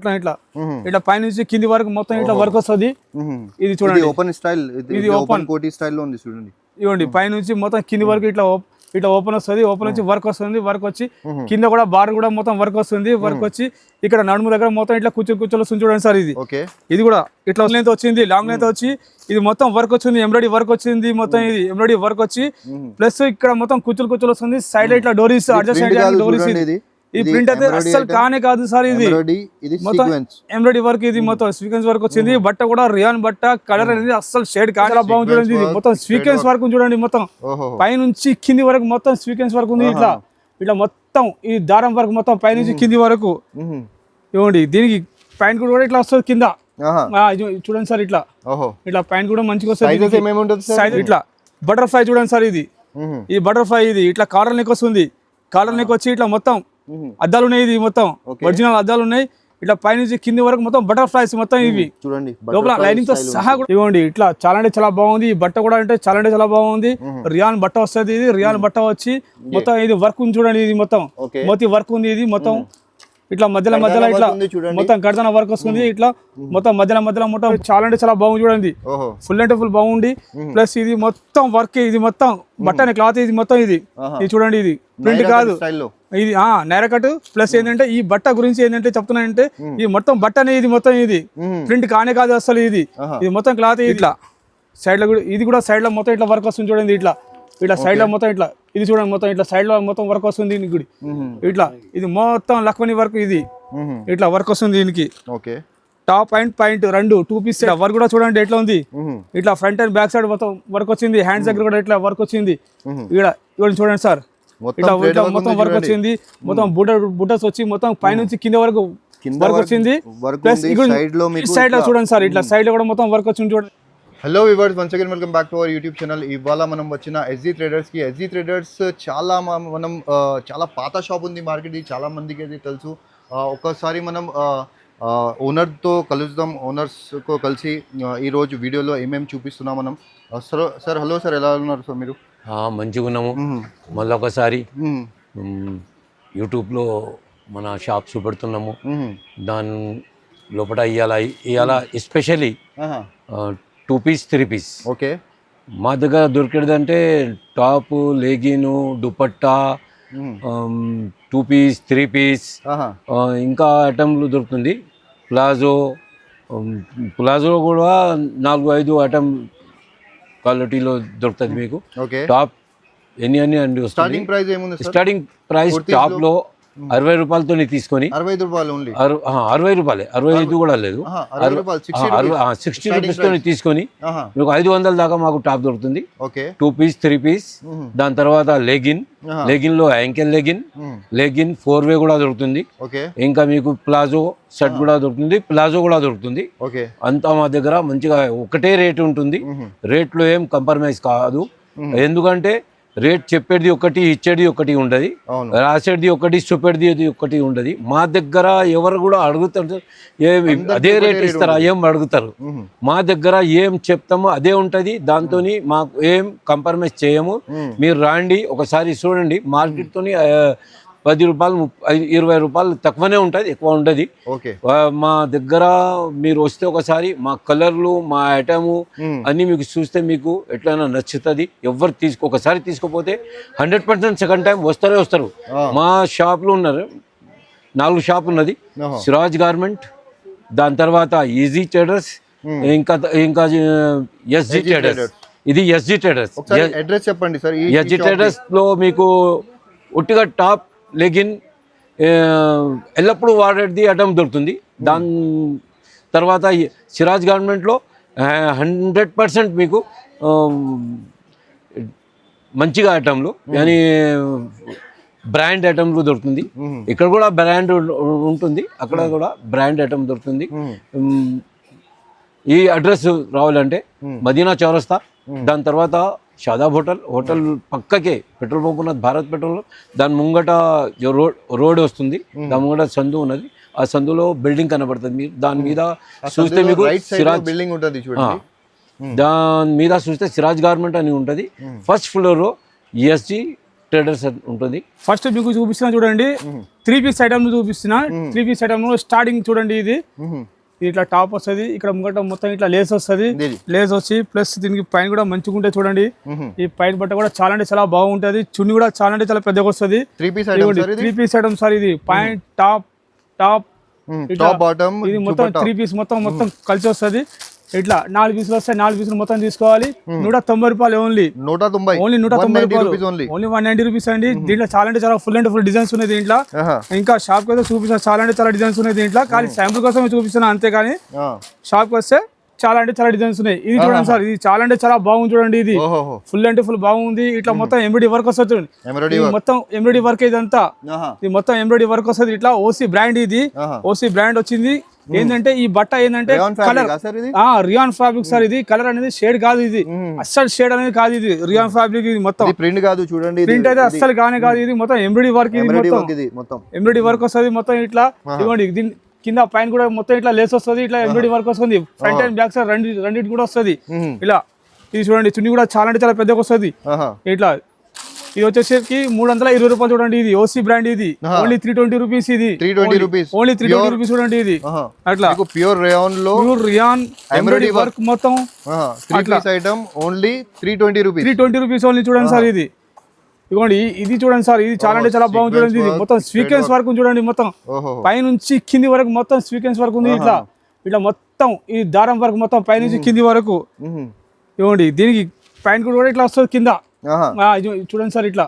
అట్లా ఇట్లా ఇట్లా పైనుంచి కింది వరకు మొత్తం ఇట్లా వర్క్ వస్తుంది. ఇది చూడండి ఓపెన్ స్టైల్, ఇది ఓపెన్ కోటి స్టైల్లో ఉంది చూడండి. ఇవ్వండి పైనుంచి మొత్తం కింది వరకు ఇట్లా ఇట్లా ఓపెన్ వస్తుంది. ఓపెన్ నుంచి వర్క్ వస్తుంది. వర్క్ వచ్చి కింద కూడా బార్ కూడా మొత్తం వర్క్ వస్తుంది. వర్క్ వచ్చి ఇక్కడ నడుము దగ్గర మొత్తం ఇట్లా కూర్చొని వస్తుంది చూడండి సార్. ఇది కూడా ఇట్లా లెంత్ వచ్చింది, లాంగ్ లెంత్ వచ్చి ఇది మొత్తం వర్క్ వచ్చింది, ఎంబ్రాయిడరీ వర్క్ వచ్చింది. మొత్తం ఇది ఎంబ్రాయిడరీ వర్క్ వచ్చి ప్లస్ ఇక్కడ మొత్తం కూర్చొని వస్తుంది. సైడ్ ఇట్లా డోరీస్ అడ్జస్ట్ డోరీస్. ఈ ప్రింట్ అయితే అస్సలు కానే కాదు సార్. ఇది మొత్తం ఎంబ్రాయిడరీ వర్క్, ఇది మొత్తం సీక్వెన్స్ వర్క్ వచ్చింది. బట్ట కూడా రియాన్ బట్ట, కలర్ అనేది అస్సలు షేడ్ చాలా బాగుంది చూడండి. ఇది మొత్తం సీక్వెన్స్ వర్క్ చూడండి. మొత్తం పైనుంచి కింది వరకు మొత్తం సీక్వెన్స్ వర్క్ ఉంది. ఇట్లా ఇట్లా మొత్తం ఈ దారం వర్క్ మొత్తం పైనుంచి కింది వరకు ఇవ్వండి. దీనికి ప్యాంట్ కూడా ఇట్లా వస్తుంది కింద చూడండి సార్. ఇట్లా ఇట్లా ప్యాంట్ కూడా మంచిగా వస్తుంది. ఇట్లా బటర్ఫ్లై చూడండి సార్. ఇది బటర్ఫ్లై, ఇది ఇట్లా కాలర్ నెక్ వస్తుంది. కాలర్ నెక్ వచ్చి ఇట్లా మొత్తం అద్దాలు ఉన్నాయి. ఇది మొత్తం ఒరిజినల్ అద్దాలు ఉన్నాయి. ఇట్లా పైనుంచి కింది వరకు మొత్తం బటర్ఫ్లైస్ మొత్తం ఇవి చూడండి. లోపల లైనింగ్ తో సహా ఇవ్వండి. ఇట్లా చాలా అంటే చాలా బాగుంది. ఈ బట్ట కూడా అంటే చాలా బాగుంది. రియాన్ బట్ట వస్తుంది. ఇది రియాన్ బట్ట వచ్చి మొత్తం ఇది వర్క్ ఉంది చూడండి. ఇది మొత్తం మోతీ వర్క్ ఉంది. ఇది మొత్తం ఇట్లా మధ్యలో ఇట్లా మొత్తం కడతన వర్క్ వస్తుంది. ఇట్లా మొత్తం మధ్యలో మొత్తం చాలా అంటే చాలా బాగుంది చూడండి. ఫుల్ అంటే ఫుల్ బాగుంది. ప్లస్ ఇది మొత్తం వర్క్, ఇది మొత్తం బట్టని క్లాత్, ఇది మొత్తం ఇది చూడండి. ఇది ప్రింట్ కాదు, ఇది నైరా కట్. ప్లస్ ఏంటంటే ఈ బట్ట గురించి ఏంటంటే చెప్తున్నానంటే ఈ మొత్తం బట్టనే, ఇది మొత్తం ఇది ప్రింట్ కానే కాదు అసలు. ఇది మొత్తం క్లాత్. ఇట్లా సైడ్ లో కూడా, ఇది కూడా సైడ్ లో మొత్తం ఇట్లా వర్క్ వస్తుంది చూడండి. ఇట్లా సైడ్ లో మొత్తం ఇట్లా ఇది చూడండి. మొత్తం ఇట్లా సైడ్ లో మొత్తం వర్క్ వస్తుంది దీనికి. ఇట్లా ఇది మొత్తం లక్ష్మణి వర్క్. ఇది ఇట్లా వర్క్ వస్తుంది దీనికి. టాప్ అండ్ పాయింట్ రెండు 2 పీస్ వర్క్ కూడా చూడండి ఎట్లా ఉంది. ఇట్లా ఫ్రంట్ అండ్ బ్యాక్ సైడ్ మొత్తం వర్క్ వచ్చింది. హ్యాండ్స్ దగ్గర కూడా ఇట్లా వర్క్ వచ్చింది. ఇక్కడ చూడండి సార్. ఇట్లా మొత్తం వర్క్ వచ్చింది. మొత్తం బుటస్ వచ్చి మొత్తం పైనుంచి కింద వరకు వర్క్ వచ్చింది. ప్లస్ సైడ్ లో చూడండి సార్. ఇట్లా సైడ్ లో కూడా మొత్తం వర్క్ వచ్చింది చూడండి. Hello viewers, once again welcome back to our YouTube channel. ఇవాళ మనం వచ్చిన ఎస్జీ ట్రేడర్స్కి. ఎస్జీ ట్రేడర్స్ చాలా పాత షాప్ ఉంది మార్కెట్. ఇది చాలా మందికి అది తెలుసు. ఒక్కసారి మనం ఓనర్తో కలుద్దాం. ఓనర్స్తో కలిసి ఈరోజు వీడియోలో ఏమేమి చూపిస్తున్నాం మనం. సార్ హలో సార్, ఎలా ఉన్నారు సార్ మీరు? మంచిగా ఉన్నాము. మళ్ళీ ఒకసారి యూట్యూబ్లో మన షాప్ చూపెడుతున్నాము. దాని లోపల ఇవాళ ఎస్పెషలీ 2 పీస్ 3 పీస్ మా దగ్గర దొరికేదంటే top, legging, dupatta, 2 piece 3 piece ఇంకా ఐటమ్లు దొరుకుతుంది. ప్లాజో కూడా 4-5 ఐటమ్ క్వాలిటీలో దొరుకుతుంది మీకు. టాప్ ఎన్ని స్టార్టింగ్ ప్రైస్ ఏముంది? స్టార్టింగ్ ప్రైస్ టాప్ లో 60 రూపాయలతో తీసుకొని 60 రూపాయలు ఓన్లీ. 60 రూపాయలు, 65 కూడా లేదు, 60 రూపీస్ తో తీసుకొని మీకు 500 దాకా మాకు టాప్ దొరుకుతుంది. 2 పీస్ 3 పీస్. దాని తర్వాత లెగిన్ లో యాంకిల్ లెగిన్ 4 వే కూడా దొరుకుతుంది. ఇంకా మీకు ప్లాజో షర్ట్ కూడా దొరుకుతుంది, ప్లాజో కూడా దొరుకుతుంది. అంతా మా దగ్గర మంచిగా ఒకటే రేట్ ఉంటుంది. రేట్లో ఏం కాంప్రమైజ్ కాదు. ఎందుకంటే రేట్ చెప్పేది ఒకటి, ఇచ్చేది ఒకటి ఉండదు, రాసేది ఒకటి, చూపేది ఒకటి ఉండదు. మా దగ్గర ఎవరు కూడా అడుగుతారు అదే రేట్ ఇస్తారా ఏం అడుగుతారు. మా దగ్గర ఏం చెప్తామో అదే ఉంటుంది. దాంతో మాకు ఏం కాంప్రమైజ్ చేయము. మీరు రాండి ఒకసారి చూడండి. మార్కెట్తోని 10 రూపాయలు 20 రూపాయలు తక్కువనే ఉంటుంది, ఎక్కువ ఉంటుంది. మా దగ్గర మీరు వస్తే ఒకసారి మా కలర్లు, మా ఐటము అన్ని మీకు చూస్తే మీకు ఎట్లయినా నచ్చుతుంది. ఎవరు ఒకసారి తీసుకోపోతే 100% సెకండ్ టైం వస్తారు. మా షాప్లో ఉన్నారు 4 షాప్ ఉన్నది. సిరాజ్ గార్మెంట్, దాని తర్వాత ఈజీ ట్రేడర్స్, ఇంకా ఎస్జీ ట్రేడర్స్. ఇది ఎస్జీ ట్రేడర్స్. అడ్రస్ చెప్పండి సార్. ఎస్జీ ట్రేడర్స్ లో మీకు ఒట్టిగా టాప్, లెగిన్ ఎల్లప్పుడూ వాడేది ఐటమ్ దొరుకుతుంది. దాని తర్వాత సిరాజ్ గార్మెంట్లో 100% మీకు మంచిగా ఐటమ్లు కానీ బ్రాండ్ ఐటమ్లు దొరుకుతుంది. ఇక్కడ కూడా బ్రాండ్ ఉంటుంది, అక్కడ కూడా బ్రాండ్ ఐటమ్ దొరుకుతుంది. ఈ అడ్రస్ రావాలంటే మదీనా చౌరస్తా, దాని తర్వాత షాదాబ్ హోటల్ పక్కకే పెట్రోల్ పంప్ ఉన్నది, భారత్ పెట్రోల్. దాని ముంగట రోడ్ వస్తుంది, దాని ముంగట సందు ఉన్నది. ఆ సందులో బిల్డింగ్ కనబడుతుంది. మీరు దాని మీద చూస్తే మీకు సిరాజ్ బిల్డింగ్ ఉంటుంది. దాని మీద చూస్తే సిరాజ్ గార్మెంట్ అని ఉంటుంది. ఫస్ట్ ఫ్లోర్ ఎస్జీ ట్రేడర్స్ ఉంటుంది. ఫస్ట్ మీకు చూపిస్తున్నా చూడండి, 3 పీస్ ఐటమ్ చూపిస్తున్నా. 3 పీస్ ఐటమ్ స్టార్టింగ్ చూడండి, ఇది ఇట్లా టాప్ వస్తుంది, ఇక్కడ ముంగట మొత్తం ఇట్లా లేస్ వస్తుంది, లేస్ వచ్చి ప్లస్ దీనికి పైన కూడా మంచిగా ఉంటే చూడండి. ఈ పైన బట్ట కూడా చాలా అంటే చాలా బాగుంటది, చున్ని కూడా చాలా అంటే చాలా పెద్దగా వస్తుంది. 3 పీస్ ఐటమ్ సార్ ఇది. పాయింట్ టాప్ టాప్ బాటమ్ ఇది మొత్తం 3 పీస్ మొత్తం కలిసి వస్తుంది. ఇట్లా 4 పీసులు వస్తాయి, 4 పీసులు మొత్తం తీసుకోవాలి. 190 రూపాయలు ఓన్లీ. 190 రూపాయలు ఓన్లీ 190 రూపీస్ అండి. దీంట్లో చాలా అంటే చాలా ఫుల్ అండ్ ఫుల్ డిజైన్స్ ఉన్నాయి దీంట్లో. ఇంకా షాప్ కి వస్తే చూపిస్తున్నా, చాలా అంటే చాలా డిజైన్స్ ఉన్నాయి దీంట్లో. కానీ శాంపుల్ కోసం చూపిస్తున్నా అంతే, కానీ షాప్ కి వస్తే చాలా అంటే చాలా డిజైన్స్ ఉన్నాయి. ఇది చూడండి సార్, ఇది చాలా అంటే చాలా బాగుంది చూడండి. ఇది ఫుల్ అంటే ఫుల్ బాగుంది. ఇట్లా మొత్తం ఎంబ్రాయిడరీ వర్క్ వస్తుంది, మొత్తం ఎంబ్రాయిడరీ వర్క్ ఇదంతా. ఇది మొత్తం ఎంబ్రాయిడరీ వర్క్ వస్తుంది. ఇట్లా ఓసీ బ్రాండ్, ఇది ఓసీ బ్రాండ్ వచ్చింది. ఏంటంటే ఈ బట్ట ఏంటంటే కలర్ రియాన్ ఫ్యాబ్రిక్ సార్. ఇది కలర్ అనేది షేడ్ కాదు, ఇది అస్సలు షేడ్ అనేది కాదు. ఇది రియాన్ ఫ్యాబ్రిక్, ఇది మొత్తం ప్రింట్ కాదు చూడండి, ప్రింట్ అయితే అస్సలు కానే కాదు. ఇది మొత్తం ఎంబ్రాయిడరీ వర్క్, ఇది మొత్తం ఎంబ్రాయిడరీ వర్క్ వస్తుంది మొత్తం. ఇట్లా ఇవ్వండి, దీని కింద పైన కూడా మొత్తం ఇట్లా లేస్ వస్తుంది, ఇట్లా ఎంబ్రాయిడరీ వర్క్ వస్తుంది. ఫ్రంట్ అండ్ బ్యాక్ సైడ్ రెండింటి కూడా వస్తుంది. ఇలా ఇది చూడండి, చున్నీ కూడా చాలా అంటే చాలా పెద్దగా వస్తుంది. ఇట్లా ఇది వచ్చేసరికి 320 రూపాయలు చూడండి. ఇది ఓసీ బ్రాండ్, ఇది ఓన్లీ 320 రూపీస్. ఇది 320 రూపీస్ ఓన్లీ 320 రూపీస్ చూడండి. ఇది అట్లా ప్యూర్ రేయాన్ లో ప్యూర్ రియాన్ ఎంబ్రాయిడరీ వర్క్ మొత్తం. 3 piece item only 320 rupees. 320 rupees only. చూడండి సార్, ఇది ఇదిగోండి, ఇది చూడండి సార్, ఇది చాలా అంటే చాలా బాగుంది చూడండి. ఇది మొత్తం స్వీకెన్స్ వర్క్ చూడండి, మొత్తం పైనుంచి కింది వరకు మొత్తం స్వీకెన్స్ వర్క్ ఉంది. ఇట్లా ఇట్లా మొత్తం ఈ దారం వరకు మొత్తం పైనుంచి కింది వరకు. ఇవ్వండి, దీనికి పైన కూడా ఇట్లా వస్తుంది కింద. చూడండి సార్, ఇట్లా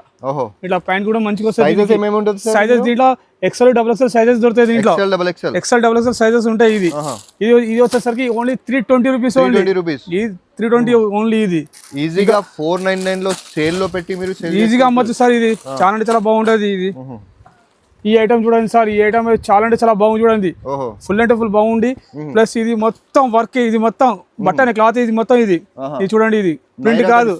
ఇట్లా ప్యాంట్ కూడా మంచిగా వస్తుంది. సైజెస్ దీంట్లో XL, XXL సైజెస్ దొరుకుతాయి దీంట్లో. XL, XXL సైజెస్ ఉంటాయి. ఇది ఇది వచ్చేసరికి ఓన్లీ 320 రూపీస్. 320 ఓన్లీ. ఇది ఈజీగా 499 లో సేల్ లో పెట్టి మీరు ఈజీగా అమ్మచ్చు సార్. ఇది చాలా అంటే చాలా బాగుంటది. ఇది ఈ ఐటమ్ చూడండి సార్, ఈ ఐటమ్ చాలా అంటే చాలా బాగుంది చూడండి. ఫుల్ అంటే ఫుల్ బాగుంది. ప్లస్ ఇది మొత్తం వర్క్, ఇది మొత్తం బట్టనే క్లాత్, ఇది మొత్తం ఇది చూడండి. ఇది ప్రింట్ కాదు,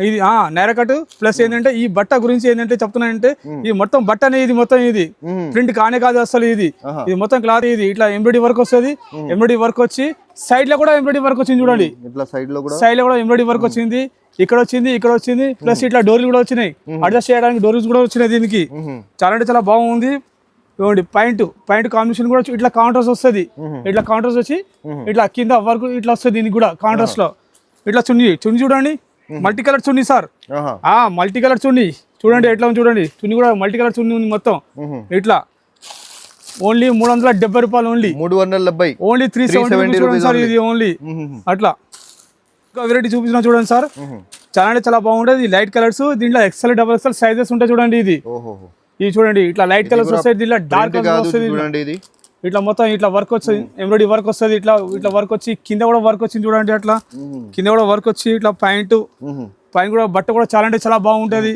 ఇది నేరకట్. ప్లస్ ఏంటంటే ఈ బట్ట గురించి ఏంటంటే చెప్తున్నానంటే, ఇది మొత్తం బట్టనే, ఇది మొత్తం ఇది ప్రింట్ కానే కాదు అసలు. ఇది ఇది మొత్తం క్లాత్. ఇది ఇట్లా ఎంబ్రాయిడరీ వర్క్ వస్తుంది. ఎంబ్రాయిడరీ వర్క్ వచ్చి సైడ్ లో కూడా ఎంబ్రాయిడరీ వర్క్ వచ్చింది చూడండి. సైడ్ లో కూడా ఎంబ్రాయిడరీ వర్క్ వచ్చింది. ఇక్కడ వచ్చింది, ఇక్కడ వచ్చింది. ప్లస్ ఇట్లా డోర్లు కూడా వచ్చినాయి, అడ్జస్ట్ చేయడానికి డోర్స్ కూడా వచ్చినాయి దీనికి. చాలా అంటే చాలా బాగుంది. చూడండి, పాయింట్ కాంబినేషన్ కూడా ఇట్లా కాంట్రాస్ట్ వస్తుంది. ఇట్లా కాంట్రాస్ట్ వచ్చి ఇట్లా కింద వర్క్ ఇట్లా వస్తుంది దీనికి కూడా కాంట్రాస్ట్ లో. ఇట్లా చున్నీ చూడండి, మల్టీ కలర్ చున్నీ సార్. మల్టీ కలర్ చున్నీ చూడండి, ఎట్లా ఉంది చూడండి. చున్నీ కూడా మల్టీ కలర్ చున్నీ ఉంది మొత్తం. ఇట్లా ఓన్లీ 370 రూపాయలు. ఓన్లీ 370. ఓన్లీ 370 చూడండి సార్. ఇది ఓన్లీ అట్లా. ఇంకా వెరైటీ చూపిస్తున్నా చూడండి సార్, చాలా అంటే చాలా బాగుంటుంది. లైట్ కలర్స్, దీంట్లో XL, XXL సైజెస్ ఉంటాయి చూడండి. ఇది చూడండి, ఇట్లా లైట్ కలర్స్ వస్తాయి, దీంట్లో డార్క్ కలర్ వస్తుంది. ఇట్లా మొత్తం ఇట్లా వర్క్ వస్తుంది, ఎంబ్రాయిడరీ వర్క్ వస్తుంది. ఇట్లా వర్క్ వచ్చి కింద కూడా వర్క్ వచ్చింది చూడండి. అట్లా కింద కూడా వర్క్ వచ్చి ఇట్లా పైన కూడా బట్ట కూడా చాలా అంటే చాలా బాగుంటది.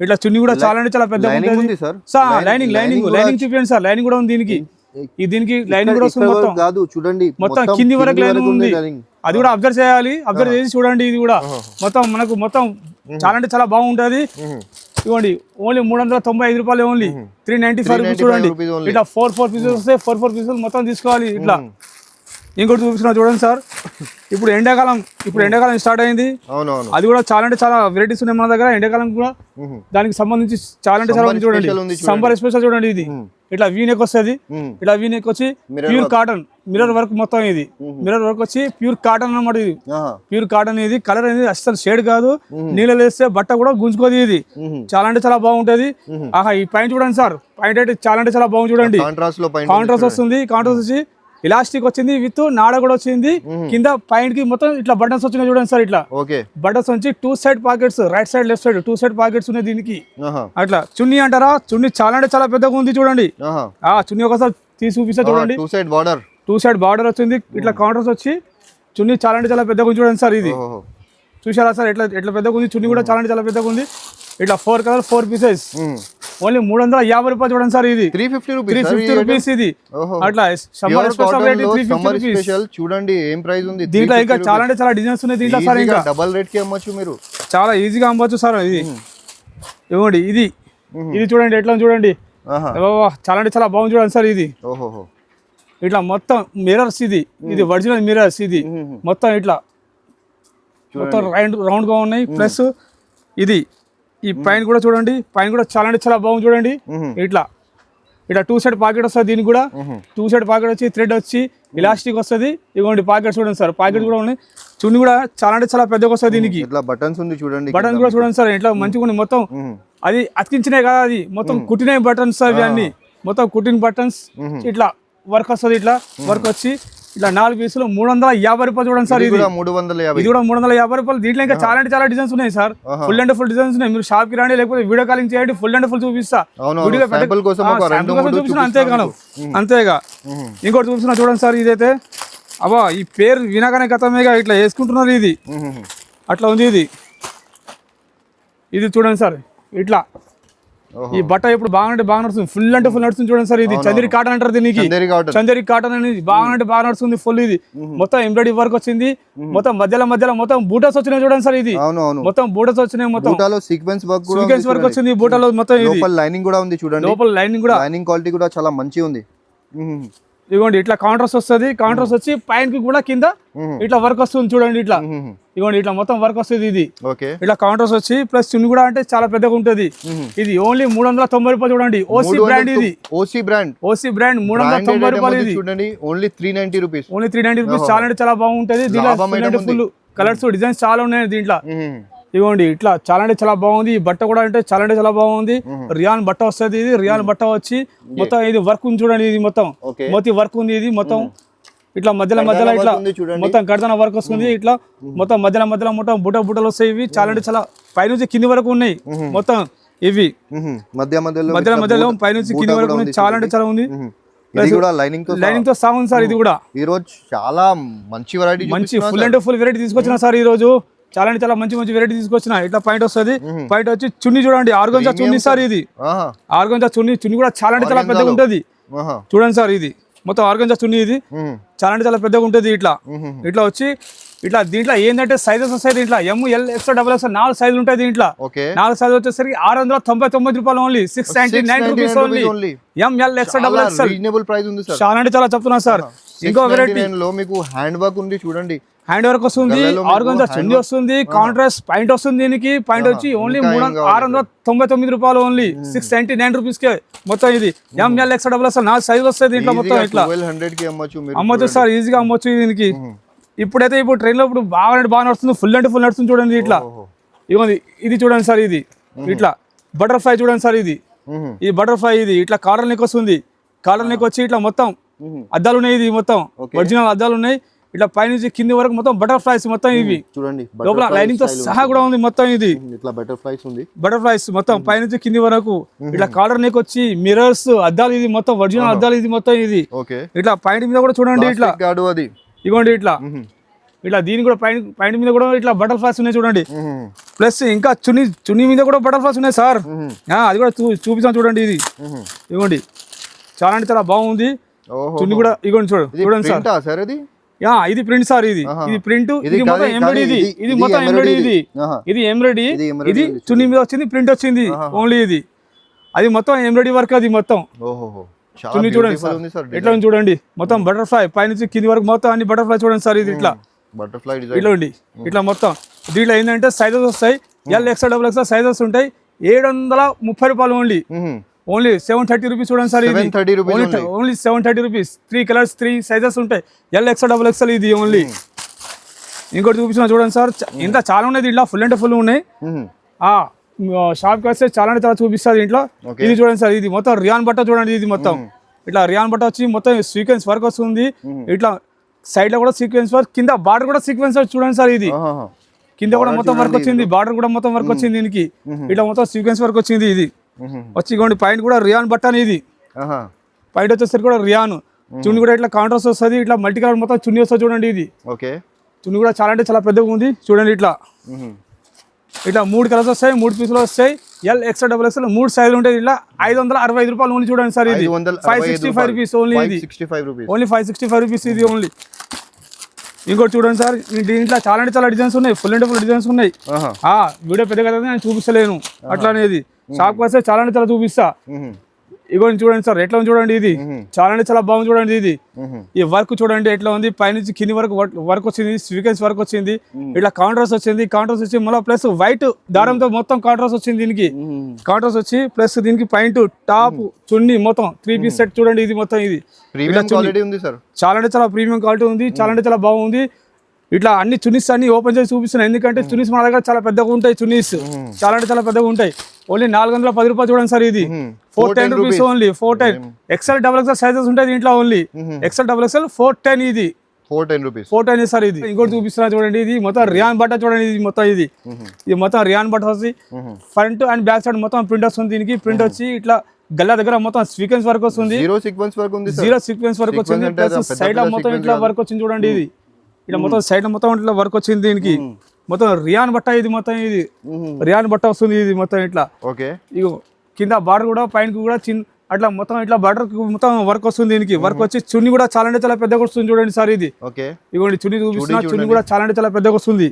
ఇట్లా చున్నీ కూడా చాలా అంటే చాలా పెద్దగా ఉంటుంది సార్. లైనింగ్ చూపించండి సార్. లైనింగ్ కూడా ఉంది దీనికి. దీనికి లైనింగ్ కూడా వస్తుంది మొత్తం. మొత్తం కింది వరకు లైనింగ్ ఉంది. అది కూడా అబ్జర్వ్ చేయాలి, అబ్జర్వ్ చేసి చూడండి. ఇది కూడా మొత్తం మనకు మొత్తం చాలా అంటే చాలా బాగుంటది. ఇవ్వండి, ఓన్లీ 395 రూపాయలు. ఓన్లీ 395 రూపీస్ చూడండి. ఇట్లా 4 పీసెస్ వస్తే 4 పీసెస్ మొత్తం తీసుకోవాలి. ఇట్లా ఇంకోటి చూపిస్తున్నా చూడండి సార్. ఇప్పుడు ఎండాకాలం స్టార్ట్ అయింది. అది కూడా చాలా అంటే చాలా వెరైటీస్ ఉన్నాయి మన దగ్గర. ఎండాకాలం కూడా దానికి సంబంధించి చాలా అంటే చాలా చూడండి. సమ్మర్ స్పెషల్ చూడండి. ఇది ఇట్లా వీనెక్ వస్తుంది. ఇట్లా వీనెక్ వచ్చి ప్యూర్ కాటన్ మిర్రర్ వర్క్ మొత్తం. ఇది మిర్రర్ వర్క్ వచ్చి ప్యూర్ కాటన్ అన్నమాట. ఇది ప్యూర్ కాటన్. ఇది కలర్ అనేది అస్సలు షేడ్ కాదు, నీళ్ళలో వేస్తే బట్ట కూడా గుంజుకోదు. ఇది చాలా అంటే చాలా బాగుంటది. ఈ పైన చూడండి సార్, పైన అయితే చాలా అంటే చాలా బాగుంది చూడండి. కాంట్రాస్ట్ వస్తుంది. కాంట్రాస్ట్ వచ్చి ఎలాస్టిక్ వచ్చింది, విత్ నాడ కూడా వచ్చింది. కింద పైన కి మొత్తం ఇట్లా బటన్స్ వచ్చినాయి చూడండి సార్. ఇట్లా బటన్స్ వచ్చి 2 side pockets, right side left side 2 side pockets ఉన్నాయి దీనికి. అట్లా చున్నీ అంటారా, చున్నీ చాలా అంటే చాలా పెద్దగా ఉంది చూడండి. చున్నీ ఒకసారి తీసి చూపిస్తా చూడండి. 2 సైడ్ బార్డర్ వచ్చింది. ఇట్లా కౌంటర్స్ వచ్చి చున్నీ చాలా అంటే చాలా పెద్దగా ఉంది చూడండి సార్. ఇది చూసారా సార్, ఎట్లా పెద్దగా ఉంది. చున్నీ కూడా చాలా అంటే చాలా పెద్దగా ఉంది. ఇట్లా 4 కలర్ 4 పీసెస్ ఓన్లీ 350 రూపాయలు చూడండి సార్. ఇది 350 రూపీస్. ఇది అట్లా సమ్మర్ స్పెషల్ చూడండి. ఏం ప్రైస్ ఉంది దీంట్లో? ఇంకా చాలా అంటే చాలా డిజైన్స్ ఉన్నాయి దీంట్లో సార్. ఇంకా డబల్ రేట్ కి అమ్మొచ్చు, మీరు చాలా ఈజీగా అమ్మొచ్చు సార్. ఇది ఇవ్వండి, ఇది చూడండి, ఎట్లా చూడండి. చాలా అంటే చాలా బాగుంది చూడండి సార్. ఇది ఇట్లా మొత్తం మిర్రర్స్. ఇది ఒరిజినల్ మిర్రర్స్. ఇది మొత్తం ఇట్లా మొత్తం రౌండ్ గా ఉన్నాయి. ప్లస్ ఇది ఈ పైన కూడా చూడండి, పైన కూడా చాలా అంటే చాలా బాగుంది చూడండి. ఇట్లా 2 సైడ్ పాకెట్ వస్తుంది, దీనికి కూడా 2 సైడ్ పాకెట్ వచ్చి థ్రెడ్ వచ్చి ఇలాస్టిక్ వస్తుంది. ఇదిగోండి పాకెట్ చూడండి సార్, పాకెట్ కూడా ఉన్నాయి. చున్నీ కూడా చాలా అంటే చాలా పెద్దగా వస్తుంది దీనికి. ఇట్లా బటన్స్ ఉంది చూడండి, బటన్స్ కూడా చూడండి సార్ ఇట్లా మంచిగా ఉంది. మొత్తం అది అతికించినాయి కదా, అది మొత్తం కుట్టినాయి బటన్స్ అవి అన్ని, మొత్తం కుట్టిన బటన్స్. ఇట్లా వర్క్ వస్తుంది, ఇట్లా వర్క్ వచ్చి ఇట్లా 4 పీసులు 350 రూపాయలు చూడండి సార్. ఇది కూడా 350 రూపాయలు. దీంట్లో ఇంకా చాలా అంటే చాలా డిజైన్స్ ఉన్నాయి sir, full and full designs ఉన్నాయి. మీరు షాప్ కి రండి, లేకపోతే వీడియో కాలింగ్ చేయండి, ఫుల్ అండ్ ఫుల్ చూపిస్తా. అంతేగా ఇంకోటి చూపిస్తున్నా చూడండి సార్. ఇదైతే అబ్బా ఈ పేరు వినగానే గతమేగా ఇట్లా వేసుకుంటున్నారు. ఇది అట్లా ఉంది. ఇది చూడండి సార్, ఇట్లా ఈ బట్ట ఇప్పుడు బాగా నడుస్తుంది, ఫుల్ అంటే ఫుల్ నడుస్తుంది చూడండి సార్. ఇది చందేరి కాటన్ అంటారు దీనికి, చందేరి కాటన్ అనేది బాగా నడుస్తుంది ఫుల్. ఇది మొత్తం ఎంబ్రాయిడరీ వర్క్ వచ్చింది, మొత్తం మధ్యలో మొత్తం బూటాస్ వచ్చినాయి చూడండి సార్. ఇది మొత్తం బూటాస్ వచ్చినాయి, మొత్తం సీక్వెన్స్ వర్క్ వచ్చింది బూటాలో. మొత్తం లోపల లైనింగ్ కూడా ఉంది చూడండి, లోపల లైనింగ్ క్వాలిటీ కూడా చాలా మంచిగా ఉంది. ఇదిగోండి ఇట్లా కాంట్రాస్ట్ వస్తుంది, కాంట్రాస్ట్ వచ్చి పైనకి కూడా కింద ఇట్లా వర్క్ వస్తుంది చూడండి. ఇట్లా ఇదిగోండి ఇట్లా మొత్తం వర్క్ వస్తుంది. ఇది ఇట్లా కాంట్రాస్ట్ వచ్చి ప్లస్ చున్ని కూడా అంటే చాలా పెద్దగా ఉంటది. ఇది ఓన్లీ 390 రూపాయలు చూడండి. ఓసీ బ్రాండ్, ఇది ఓసీ బ్రాండ్ 390 రూపాయలు. ఇది చూడండి ఓన్లీ 390 రూపీస్. చాలా అంటే చాలా బాగుంటది. దీంట్లో ఫుల్ కలర్స్ డిజైన్స్ చాలా ఉన్నాయి దీంట్లో. ఇదిగోండి ఇట్లా చాలా అంటే చాలా బాగుంది. ఈ బట్ట కూడా అంటే చాలా బాగుంది. రియాన్ బట్ట వస్తుంది. ఇది రియాన్ బట్ట వచ్చి మొత్తం ఇది వర్క్ ఉంది చూడండి. ఇది మొత్తం వర్క్ ఉంది. ఇది మొత్తం ఇట్లా మధ్యలో ఇట్లా మొత్తం గడదన వర్క్ వస్తుంది. ఇట్లా మొత్తం మధ్యలో మొత్తం బుట్టలు వస్తాయి. ఇవి చాలా అంటే చాలా పైనుంచి కింది వరకు ఉన్నాయి మొత్తం. ఇవి మధ్యలో పైనుంచి కింది వరకు ఉన్నాయి. చాలా అంటే చాలా ఉంది. లైనింగ్ తో సాగుంది సార్. ఇది కూడా ఈ రోజు చాలా మంచి ఫుల్ అంటే ఫుల్ వెరైటీ తీసుకొచ్చిన సార్. ఈ రోజు చాలా అంటే చాలా మంచి వెరైటీ తీసుకొచ్చిన. ఇట్లా పాయింట్ వస్తుంది. పాయింట్ వచ్చి చున్నీ చూడండి, ఆర్గంజా చున్నీ సార్. ఇది ఆర్గంజా చున్నీ కూడా చాలా అంటే చాలా పెద్దగా ఉంటది చూడండి సార్. ఇది మొత్తం ఆర్గంజా చున్నీ. ఇది చాలా అంటే చాలా పెద్దగా ఉంటది. ఇట్లా వచ్చి ఇట్లా దీంట్లో ఏంటంటే సైజెస్ వస్తాయి. దీంట్లో ML XL XXL 4 సైజులు ఉంటాయి. దీంట్లో 4 సైజులు వచ్చేసరికి 699 రూపాయలు only, 699 rupees only. ML XL XXL చాలా అంటే చాలా చెప్తున్నా సార్. ఇంకో వెరైటీ మీకు హ్యాండ్ వర్క్ ఉంది చూడండి, హ్యాండ్ వర్క్ వస్తుంది, ఆర్గంజా చున్నీ వస్తుంది, కాంట్రాస్ట్ పాయింట్ వస్తుంది. దీనికి పాయింట్ వచ్చి ఓన్లీ 699 రూపాయలు ఓన్లీ, 699 రూపీస్ కే మొత్తం. ఇది ML XL XXL 4 సైజులు వస్తాయి దీంట్లో మొత్తం. ఇట్లా అమ్మొచ్చు సార్, ఈజీగా అమ్మొచ్చు దీనికి. ఇప్పుడు ట్రైన్ లో ఇప్పుడు బాగా నడుస్తుంది, ఫుల్ అంటే ఫుల్ నడుస్తుంది చూడండి. ఇట్లా ఇవ్వండి. ఇది చూడండి సార్. ఇది ఇట్లా బటర్ఫ్లై చూడండి సార్. ఈ బటర్ఫ్లై ఇది ఇట్లా కాలర్ నెక్ వస్తుంది. కాలర్ నెక్ వచ్చి ఇట్లా మొత్తం అద్దాలు ఉన్నాయి. ఇది మొత్తం ఒరిజినల్ అద్దాలు ఉన్నాయి. ఇట్లా పైనుంచి కింది వరకు మొత్తం బటర్ఫ్లైస్ మొత్తం. ఇవి చూడండి లోపల లైనింగ్ తో సహా కూడా ఉంది మొత్తం. ఇది ఇట్లా బటర్ఫ్లైస్ మొత్తం పైనుంచి కింది వరకు. ఇట్లా కాలర్ నెక్ వచ్చి మిర్రర్స్ అద్దాలు. ఇది మొత్తం ఒరిజినల్ అద్దాలు. ఇది మొత్తం. ఇది ఇట్లా పాయింట్ మీద కూడా చూడండి. ఇట్లా ఇగోండి ఇట్లా దీని కూడా పాయింట్ మీద కూడా ఇట్లా బటర్ఫ్లైస్ ఉన్నాయి చూడండి. ప్లస్ ఇంకా చున్నీ మీద కూడా బటర్ఫ్లైస్ ఉన్నాయి సార్. అది కూడా చూపిస్తాను చూడండి. ఇది ఇగోండి చాలా అంటే చాలా బాగుంది. చున్నీ కూడా ఇగోండి చూడండి సార్. ఇది ప్రింట్ సార్. ఇది ప్రింట్. ఇది మొత్తం ఎంబ్రాయిడరీ. ఇది మొత్తం ఎంబ్రాయిడరీ. ఇది ఎంబ్రాయిడరీ. ఇది చున్నీ మీద వచ్చింది, ప్రింట్ వచ్చింది ఓన్లీ. ఇది అది మొత్తం ఎంబ్రాయిడరీ వర్క్. అది మొత్తం చున్నీ చూడండి సార్. ఎట్లా చూడండి మొత్తం బటర్ఫ్లై పైనుంచి కింది వరకు మొత్తం అన్ని బటర్ఫ్లై చూడండి సార్. ఇది ఇట్లా ఇట్లా ఉండి ఇట్లా మొత్తం. దీంట్లో ఏంటంటే సైజెస్ వస్తాయి. ML XL XXL సైజెస్ ఉంటాయి. 730 రూపాయలు ఓన్లీ 730 రూపీస్ చూడండి సార్. ఇది ఓన్లీ 730 రూపీస్. 3 కలర్స్ 3 సైజెస్ ఉంటాయి. ML XL XXL ఇది ఓన్లీ. ఇంకోటి చూపించిన చూడండి సార్. ఇంత చాలా ఉన్నాయి దీంట్లో, ఫుల్ అంటే ఫుల్ ఉన్నాయి. షాప్ కి వస్తే చాలా అంటే చాలా చూపిస్తుంది ఇంట్లో. ఇది చూడండి సార్. ఇది మొత్తం రియాన్ బట్ట చూడండి. ఇది మొత్తం ఇట్లా రియాన్ బట్ట వచ్చి మొత్తం సీక్వెన్స్ వర్క్ వస్తుంది. ఇట్లా సైడ్ లో కూడా సీక్వెన్స్ వర్క్, కింద బార్డర్ కూడా సీక్వెన్స్ వర్క్ చూడండి సార్. ఇది కింద కూడా మొత్తం వర్క్ వచ్చింది, బార్డర్ కూడా మొత్తం వర్క్ వచ్చింది దీనికి. ఇట్లా మొత్తం సీక్వెన్స్ వర్క్ వచ్చింది. ఇది వచ్చి ఇగోండి పాయింట్ కూడా రియాన్ బట్ట అని. ఇది పాయింట్ వచ్చేసరికి కూడా రియాన్. చున్నీ కూడా ఇట్లా కాంట్రాస్ట్ వస్తుంది. ఇట్లా మల్టీ కలర్ మొత్తం చున్నీ వస్తుంది చూడండి. ఇది చున్నీ కూడా చాలా అంటే చాలా పెద్దగా ఉంది చూడండి. ఇట్లా 3 కలర్స్ వస్తాయి, 3 పీసులు వస్తాయి. ML XL XXL 3 సైజులు ఉంటాయి. ఇట్లా 565 రూపాయలు ఓన్లీ చూడండి సార్. ఇది 565 రూపీస్ ఓన్లీ. ఇది ఓన్లీ 565 రూపీస్. ఇది ఓన్లీ. ఇంకోటి చూడండి సార్. దీంట్లో చాలా అంటే చాలా డిజైన్స్ ఉన్నాయి, ఫుల్ అంటే ఫుల్ డిజైన్స్ ఉన్నాయి. వీడియో పెద్ద కదా నేను చూపిస్తలేను అట్లా అనేది. షాప్కి వస్తే చాలా అంటే చాలా చూపిస్తా. ఇగోండి చూడండి సార్ ఎట్లా ఉంది చూడండి, ఇది చాలా అంటే చాలా బాగుంది చూడండి. ఇది ఈ వర్క్ చూడండి ఎట్లా ఉంది, పైనుంచి కింది వరకు వర్క్ వచ్చింది, స్వీకెన్స్ వర్క్ వచ్చింది, ఇట్లా కౌంటర్స్ వచ్చింది, కౌంటర్స్ వచ్చి మళ్ళీ ప్లస్ వైట్ దారంతో మొత్తం కౌంటర్స్ వచ్చింది. దీనికి కౌంటర్స్ వచ్చి ప్లస్ దీనికి పాయింట్ టాప్ చున్నీ మొత్తం 3 పీస్ సెట్ చూడండి. ఇది మొత్తం ఇది చాలా అంటే చాలా ప్రీమియం క్వాలిటీ ఉంది, చాలా అంటే చాలా బాగుంది. ఇట్లా అన్ని చున్నీస్ అన్ని ఓపెన్ చేసి చూపిస్తున్నాయి, ఎందుకంటే చున్నీస్ మన దగ్గర చాలా పెద్దగా ఉంటాయి. చున్నీస్ చాలా అంటే చాలా పెద్దగా ఉంటాయి. ఓన్లీ 410 రూపాయలు చూడండి సార్. ఇది 410 rupees only. 410 XL XXL sizes ఉంటాయి దీంట్లో. ఓన్లీ XL XXL 410 ఇది 410 సార్. ఇది ఇంకోటి చూపిస్తున్నా చూడండి. ఇది మొత్తం రియాన్ బట్ట చూడండి. ఇది మొత్తం ఇది మొత్తం రియాన్ బట్ట వచ్చి ఫ్రంట్ అండ్ బ్యాక్ సైడ్ మొత్తం ప్రింట్ వస్తుంది. దీనికి ప్రింట్ వచ్చి ఇట్లా గల్లా దగ్గర మొత్తం సీక్వెన్స్ వర్క్ వస్తుంది, 0 సీక్వెన్స్ వర్క్ వచ్చింది. ప్లస్ సైడ్ లో మొత్తం ఇట్లా వర్క్ వచ్చింది చూడండి. ఇది ఇట్లా మొత్తం సైడ్ లో మొత్తం ఇట్లా వర్క్ వచ్చింది. దీనికి మొత్తం రియాన్ బట్ట ఇది మొత్తం ఇది రియాన్ బట్ట వస్తుంది. ఇది మొత్తం ఇట్లా ఇగో కింద బార్డర్ కూడా పైన కూడా చిన్న అట్లా మొత్తం ఇట్లా బార్డర్ మొత్తం వర్క్ వస్తుంది. దీనికి వర్క్ వచ్చి చున్నీ కూడా చాలా అంటే చాలా పెద్దగా వస్తుంది చూడండి సార్. ఇది ఇవ్వండి చున్నీ చూపిస్తున్నా, చున్నీ కూడా చాలా అంటే చాలా పెద్దగా వస్తుంది.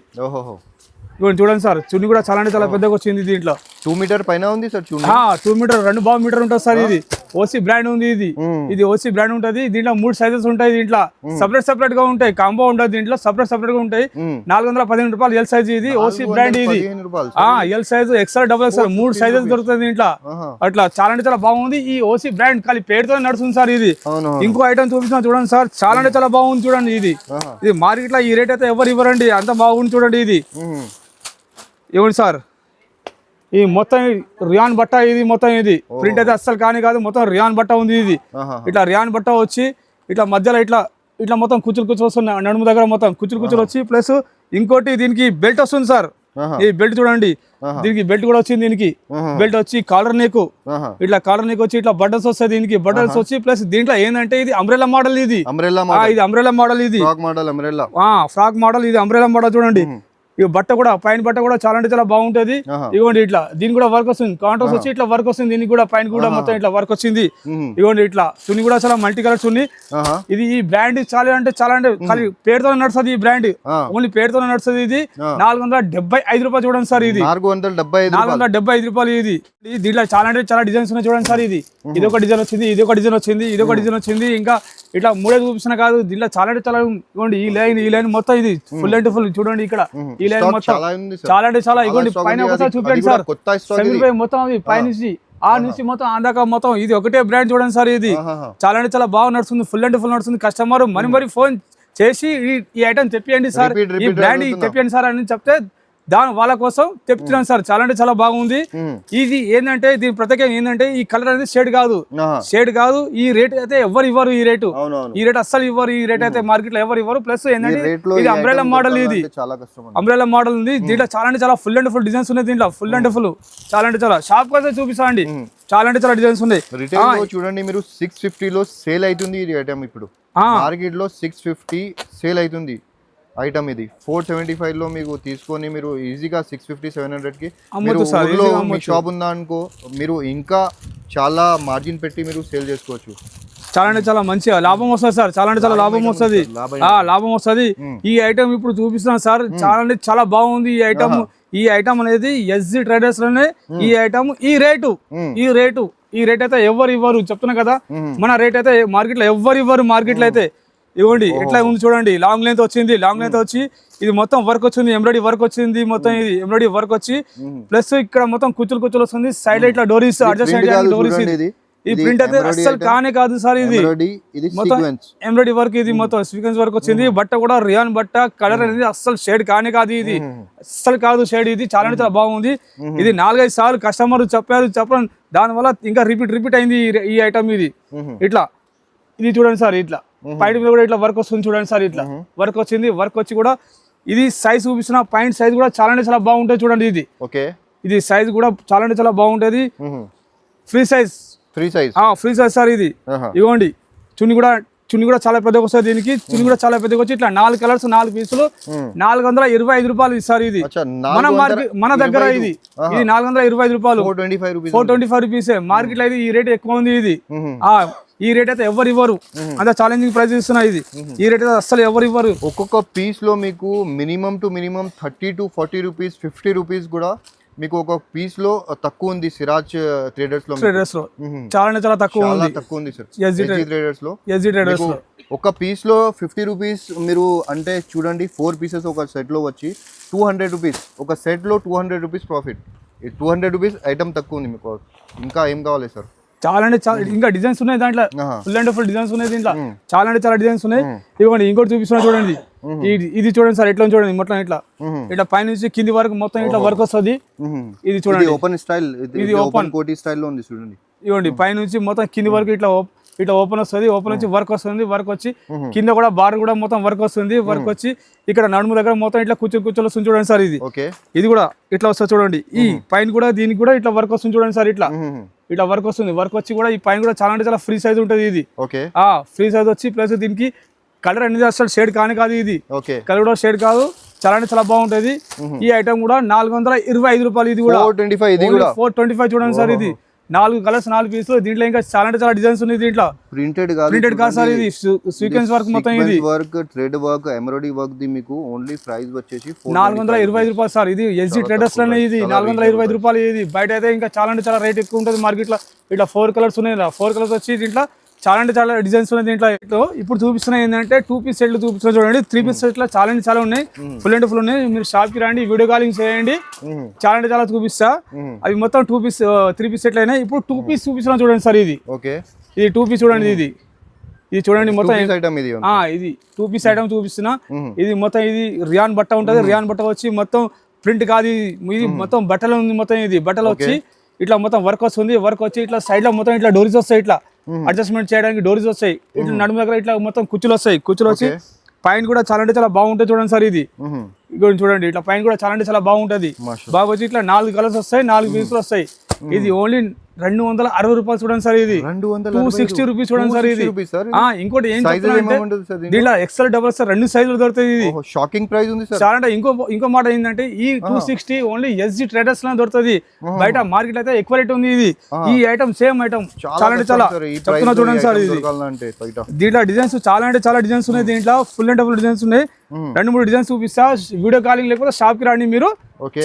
ఇవ్వండి చూడండి సార్, చున్నీ కూడా చాలా అంటే చాలా పెద్దగా వచ్చింది. దీంట్లో 2 మీటర్ పైన ఉంది సార్. 2 మీటర్ 2.5 మీటర్ ఉంటుంది సార్. ఇది ఓసీ బ్రాండ్ ఉంది. ఇది ఓసీ బ్రాండ్ ఉంటుంది. దీంట్లో 3 సైజెస్ ఉంటాయి. దీంట్లో సెపరేట్ గా ఉంటాయి, కాంబో ఉంటుంది. దీంట్లో సెపరేట్ గా ఉంటాయి. 415 రూపాయలు ఎల్ సైజ్. ఇది ఓసీ బ్రాండ్. ఇది L size XL XXL 3 sizes దొరుకుతుంది దీంట్లో. అట్లా చాలా అంటే చాలా బాగుంది. ఈ ఓసీ బ్రాండ్ ఖాళీ పేరుతో నడుస్తుంది సార్. ఇది ఇంకో ఐటమ్ చూపిస్తున్నా చూడండి సార్, చాలా అంటే చాలా బాగుంది చూడండి. ఇది మార్కెట్ లో ఈ రేట్ అయితే ఎవరు ఇవ్వరండి, అంత బాగుంది చూడండి. ఇది ఇవ్వండి సార్, ఈ మొత్తం రియాన్ బట్ట. ఇది మొత్తం ఇది ప్రింట్ అయితే అస్సలు కాదు, మొత్తం రియాన్ బట్ట ఉంది. ఇది ఇట్లా రియాన్ బట్ట వచ్చి ఇట్లా మధ్యలో ఇట్లా మొత్తం కుచ్చులు వస్తుంది. నడుము దగ్గర మొత్తం కుచ్చులు వచ్చి ప్లస్ ఇంకోటి దీనికి బెల్ట్ వస్తుంది సార్. ఈ బెల్ట్ చూడండి, దీనికి బెల్ట్ కూడా వచ్చింది. దీనికి బెల్ట్ వచ్చి కాలర్ నెక్, ఇట్లా కాలర్ నెక్ వచ్చి ఇట్లా బటన్స్ వస్తాయి. దీనికి బటన్స్ వచ్చి ప్లస్ దీంట్లో ఏంటంటే ఇది అంబ్రెల్లా మోడల్. ఇది అంబ్రెల్లా మోడల్. ఇది ఫ్రాక్ మోడల్. ఇది అంబ్రెల్లా మోడల్ చూడండి. ఈ బట్ట కూడా పైన బట్ట కూడా చాలా అంటే చాలా బాగుంటది. ఇవ్వండి ఇట్లా దీనికి కూడా వర్క్ వస్తుంది, కాంట్రాస్ వచ్చి ఇట్లా వర్క్ వస్తుంది. దీనికి కూడా పైన కూడా మొత్తం ఇట్లా వర్క్ వచ్చింది. ఇవ్వండి ఇట్లా చున్ని కూడా చాలా మల్టీ కలర్స్ ఉంది. ఇది ఈ బ్రాండ్ చాలా అంటే ఖాళీ పేరుతో నడుస్తుంది. ఈ బ్రాండ్ ఓన్లీ పేరుతో నడుస్తుంది. ఇది 475 రూపాయలు చూడండి సార్. ఇది 475 రూపాయలు. ఇది దీంట్లో చాలా అంటే చాలా డిజైన్స్ ఉన్నాయి చూడండి సార్. ఇది ఒక డిజైన్ వచ్చింది, ఇది ఒక డిజైన్ వచ్చింది, ఇది ఒక డిజైన్ వచ్చింది. ఇంకా ఇట్లా 3 చూపిస్తున్నా కాదు, దీంట్లో చాలా అంటే చాలా. ఇవ్వండి ఈ లైన్ మొత్తం ఇది ఫుల్ అంటే ఫుల్ చూడండి. ఇక్కడ ఈ లైన్ మొత్తం చాలా అంటే చాలా. ఇవ్వండి పైన ఒకసారి చూపించండి సార్. మొత్తం అది పైనుంచి నుంచి మొత్తం ఆందాక మొత్తం ఇది ఒకటే బ్రాండ్ చూడండి సార్. ఇది చాలా అంటే చాలా బాగా నడుస్తుంది, ఫుల్ అంటే ఫుల్ నడుస్తుంది. కస్టమర్ మరి ఫోన్ చేసి ఈ ఐటమ్ తెప్పియండి సార్, ఈ బ్రాండ్ తెప్పియండి సార్ అని చెప్తే వాళ్ళ కోసం తెప్పించాను సార్. చాలా అంటే చాలా బాగుంది. ఇది ఏంటంటే దీని ప్రత్యేకం ఏంటంటే ఈ కలర్ అనేది షేడ్ కాదు. ఈ రేట్ అయితే ఎవరు ఇవ్వరు. ఈ రేట్ అస్సలు ఇవ్వరు. ఈ రేట్ అయితే మార్కెట్ లో ఎవరు ఇవ్వరు. ప్లస్ ఏంటంటే ఇది అంబ్రెల్లా మోడల్. ఇది అంబ్రెల్లా మోడల్ ఉంది. దీంట్లో చాలా అంటే చాలా ఫుల్ అండ్ ఫుల్ డిజైన్స్ ఉన్నాయి. దీంట్లో ఫుల్ అండ్ ఫుల్ చాలా అంటే చాలా షాప్ కోసం చూపిస్తా అండి. చాలా అంటే చాలా డిజైన్స్ ఉన్నాయి. చూడండి మీరు 650 లో సేల్ అవుతుంది ఈ ఐటమ్. ఇప్పుడు మార్కెట్ లో 650 సేల్ అవుతుంది ఐటమ్. ఇది 475 లో మీకు తీసుకొని మీరు ఈజీగా 650-700 కి మీ షాప్ ఉందా అనుకో, మీరు ఇంకా చాలా మార్జిన్ పెట్టి మీరు సేల్ చేసుకోవచ్చు. చాలా అంటే చాలా మంచిగా లాభం వస్తుంది సార్. చాలా అంటే చాలా లాభం వస్తుంది. ఈ ఐటమ్ ఇప్పుడు చూపిస్తున్నాను సార్. చాలా అంటే చాలా బాగుంది ఈ ఐటమ్ అనేది ఎస్జీ ట్రేడర్స్ లోనే ఈ ఐటమ్. ఈ రేట్ అయితే ఎవరు ఇవ్వరు చెప్తున్నా కదా. మన రేట్ అయితే మార్కెట్ లో ఎవరు ఇవ్వరు. మార్కెట్ లో అయితే ఇవ్వండి ఎట్లా ఉంది చూడండి. లాంగ్ లెంత్ వచ్చింది. వచ్చి ఇది మొత్తం వర్క్ వచ్చింది, ఎంబ్రాయిడరీ వర్క్ వచ్చింది. మొత్తం ఇది ఎంబ్రాయిడరీ వర్క్ వచ్చి ప్లస్ ఇక్కడ మొత్తం కుచ్చులు వస్తుంది. సైడ్ ఇట్లా డోరీస్ అడ్జస్ట్ డోరీస్. ఈ ప్రింట్ అయితే అస్సలు కాదు సార్. ఇది మొత్తం ఎంబ్రాయిడరీ వర్క్. ఇది మొత్తం సీక్వెన్స్ వర్క్ వచ్చింది. బట్ట కూడా రియాన్ బట్ట. కలర్ అనేది అస్సలు షేడ్ కాదు. ఇది అస్సలు కాదు షేడ్. ఇది చాలా అంటే చాలా బాగుంది. ఇది 4-5 సార్లు కస్టమర్ చెప్పడం దానివల్ల ఇంకా రిపీట్ అయింది ఈ ఐటమ్. ఇది ఇట్లా ఇది చూడండి సార్. ఇట్లా పైన మీద కూడా ఇట్లా వర్క్ వస్తుంది చూడండి సార్. ఇట్లా వర్క్ వచ్చింది. వర్క్ వచ్చి కూడా ఇది సైజ్ చూపిస్తున్న పాయింట్ సైజ్ కూడా చాలా అంటే చాలా బాగుంటుంది చూడండి. ఇది సైజ్ కూడా చాలా అంటే చాలా బాగుంటది. Free size sir. ఇది ఇవ్వండి చున్ని కూడా చాలా పెద్దగా వస్తుంది. దీనికి చున్ని కూడా చాలా పెద్దగా వచ్చి ఇట్లా 4 కలర్స్ 4 పీసులు 425 రూపాయలు సార్. ఇది మన దగ్గర ఇది 425 రూపాయలు 425 రూపీసే. మార్కెట్ లో ఈ రేట్ ఎక్కువ ఉంది. ఇది ఈ రేట్ అయితే ఎవరు ఇవ్వరు. అంత ఛాలెంజింగ్ ప్రైస్ ఇస్తున్నా. ఇది ఈ రేట్ అయితే అస్సలు ఎవరు ఇవ్వరు. ఒక్కొక్క పీస్ లో మీకు మినిమం 30 to 40 రూపీస్ 50 రూపీస్ కూడా మీకు ఒక పీస్ లో తక్కువ ఉంది సిరాజ్ ట్రేడర్స్ లో ట్రేడర్స్ లో చాలా అంటే చాలా తక్కువ చాలా ఉంది. తక్కువ ఉంది సార్ SG ట్రేడర్స్ లో. SG ట్రేడర్స్ లో ఒక పీస్ లో 50 రూపీస్ మీరు అంటే చూడండి 4 పీసెస్ ఒక సెట్ లో వచ్చి 200 రూపీస్, ఒక సెట్ లో 200 రూపీస్ ప్రాఫిట్. 200 రూపీస్ ఐటమ్ తక్కువ ఉంది మీకు. ఇంకా ఏం కావాలి సార్? చాలా అంటే చాలా ఇంకా డిజైన్స్ ఉన్నాయి దాంట్లో, ఫుల్ అండ్ ఫుల్ డిజైన్స్ ఉన్నాయి దీంట్లో, చాలా అంటే చాలా డిజైన్స్ ఉన్నాయి. ఇవ్వండి ఇంకోటి చూపిస్తున్నా చూడండి, ఇది చూడండి సార్, ఎట్లా చూడండి మొత్తం ఇట్లా ఇట్లా పైనుంచి కింది వరకు మొత్తం ఇట్లా వర్క్ వస్తుంది. ఇది చూడండి ఓపెన్ స్టైల్, ఇది ఓపెన్ కోటి స్టైల్ లో ఉంది చూడండి. ఇవ్వండి పైనుంచి మొత్తం కింది వరకు ఇట్లా ఇట్లా ఓపెన్ వస్తుంది, ఓపెన్ వచ్చి వర్క్ వస్తుంది, వర్క్ వచ్చి కింద కూడా బార్ కూడా మొత్తం వర్క్ వస్తుంది, వర్క్ వచ్చి ఇక్కడ నడుము దగ్గర మొత్తం ఇట్లా కూర్చొని వస్తుంది చూడండి సార్. ఇది కూడా ఇట్లా వస్తుంది చూడండి, ఈ పైన కూడా దీనికి కూడా ఇట్లా వర్క్ వస్తుంది చూడండి సార్. ఇట్లా ఇట్లా వర్క్ వస్తుంది, వర్క్ వచ్చి కూడా ఈ పైన కూడా చాలా అంటే చాలా ఫ్రీ సైజ్ ఉంటుంది. ఇది ఫ్రీ సైజ్ వచ్చి ప్లస్ దీనికి కలర్ అనేది అసలు షేడ్ కాదు, ఇది కలర్ కూడా షేడ్ కాదు, చాలా అంటే చాలా బాగుంటది. ఈ ఐటమ్ కూడా 425 రూపాయలు. ఇది కూడా 425 చూడండి సార్. ఇది 4 కలర్స్ 4 పీసులు. దీంట్లో ఇంకా చాలా అంటే చాలా డిజైన్స్ ఉన్నాయి. దీంట్లో ప్రింటెడ్ కాదు సార్, ఇది సీక్వెన్స్ వర్క్ మొత్తం, ఇది work thread work embroidery work the మీకు ఓన్లీ ప్రైస్ వచ్చేసి 425 రూపాయలు సార్. ఇది SG ట్రేడర్స్ లోనే ఇది 425 రూపాయలు. ఇది బయట అయితే ఇంకా చాలా అంటే చాలా రేట్ ఎక్కువ ఉంటుంది మార్కెట్ లో. ఇట్లా 4 కలర్స్ ఉన్నాయి, 4 కలర్స్ వచ్చి దీంట్లో చాలా అంటే చాలా డిజైన్స్ ఉన్నాయి. దీంట్లో ఇప్పుడు చూపిస్తున్నాయి ఏంటంటే 2 పీస్ సెట్లు చూపిస్తున్నా చూడండి. 3 పీస్ సెట్లు చాలా అంటే చాలా ఉన్నాయి, ఫుల్ అండ్ ఫుల్ ఉన్నాయి. మీరు షాప్ కి రండి, వీడియో కాలింగ్ చేయండి, చాలా అంటే చాలా చూపిస్తా. అవి మొత్తం 3 పీస్ సెట్లు అయినాయి. ఇప్పుడు 2 పీస్ చూపిస్తున్నా చూడండి సార్. ఇది 2 పీస్ చూడండి. ఇది చూడండి మొత్తం ఇది 2 పీస్ ఐటమ్ చూపిస్తున్నా. ఇది మొత్తం ఇది రియాన్ బట్ట ఉంటుంది. రియాన్ బట్ట వచ్చి మొత్తం ప్రింట్ కాదు, ఇది మొత్తం బట్టలు ఉంది. మొత్తం ఇది బట్టలు వచ్చి ఇట్లా మొత్తం వర్క్ వస్తుంది, వర్క్ వచ్చి ఇట్లా సైడ్ లో మొత్తం ఇట్లా డోరీస్ వస్తాయి, ఇట్లా అడ్జస్ట్మెంట్ చేయడానికి డోరీస్ వస్తాయి. ఇట్లా నడుము దగ్గర ఇట్లా మొత్తం కుచ్చులు వస్తాయి, కుచ్చులు వచ్చి పైన కూడా చాలా అంటే చాలా బాగుంటుంది చూడండి సార్. ఇది చూడండి ఇట్లా పైన కూడా చాలా అంటే చాలా బాగుంటది. బాగా వచ్చి ఇట్లా 4 కలర్స్ వస్తాయి, 4 పీసులు వస్తాయి. ఇది ఓన్లీ 260 రూపాయలు చూడండి సార్. ఇది 260 రూపీస్ చూడండి సార్. ఇది ఇంకోటి ఏం దీంట్లో ఎక్సెల్ డబుల్ సార్ 2 సైజులు దొరుకుతాయి. ఇది షాకింగ్ ప్రైస్ ఉంది సార్. చాలా అంటే ఇంకో మాట ఏంటంటే ఈ 260 ఓన్లీ SG ట్రేడర్స్ లో దొరుకుతుంది. బయట మార్కెట్ అయితే ఎక్కువ రేట్ ఉంది. ఇది ఈ ఐటమ్ సేమ్ ఐటమ్ చాలా అంటే చాలా చెప్తున్నా చూడండి సార్. ఇది దీంట్లో డిజైన్స్ చాలా అంటే చాలా డిజైన్స్ ఉన్నాయి. దీంట్లో ఫుల్ అండ్ ఫుల్ డిజైన్స్ ఉన్నాయి. 2-3 డిజైన్స్ చూపిస్తా. వీడియో కాలింగ్ లేకపోతే షాప్ కి రండి, మీరు